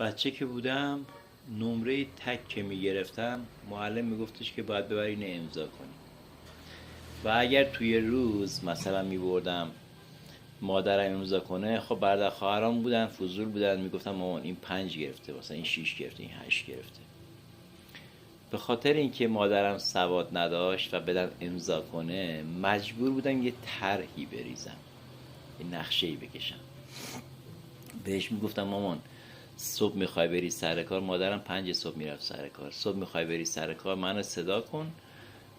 بچه که بودم نمره تک که میگرفتم معلم میگفتش که باید ببری اینو امضا کنی و اگر توی روز مثلا میبردم مادرم امضا کنه، خب برادر خواهرام بودن فضول بودن، میگفتم مامان این 5 گرفته، مثلا این 6 گرفته، این 8 گرفته. به خاطر اینکه مادرم سواد نداشت و بدم امضا کنه مجبور بودم یه طرحی بریزم، یه نقشه‌ای بکشم. بهش میگفتم مامان صبح میخوای بری سر کار، مادرم 5 صبح میرفت سر کار، صبح میخوای بری سر کار منو صدا کن،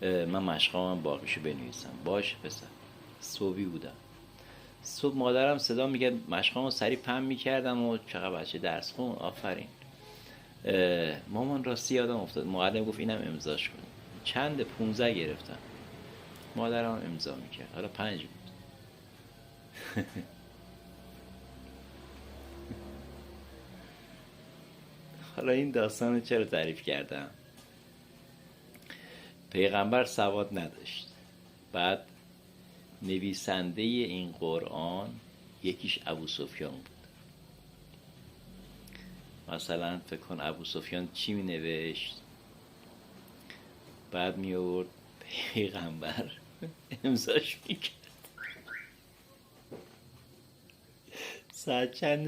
من مشقامم باقیشو بنویسم. باشه پسر. صبحی بودم، صبح مادرم صدا میگه مشقامو سریع پم میکردم و چقدر بچه درس خون، آفرین. مامان راستی یادم افتاد، معلم گفت اینم امضاش کن. چند 15 گرفتم، مادرم امضا میکرد، حالا 5 بود. حالا این داستان چرا تعریف کردم؟ پیغمبر سواد نداشت، بعد نویسنده این قرآن یکیش ابو سفیان بود. مثلا فکر کن ابو سفیان چی می نوشت، بعد می آورد پیغمبر امضاش میکرد. ساعت چند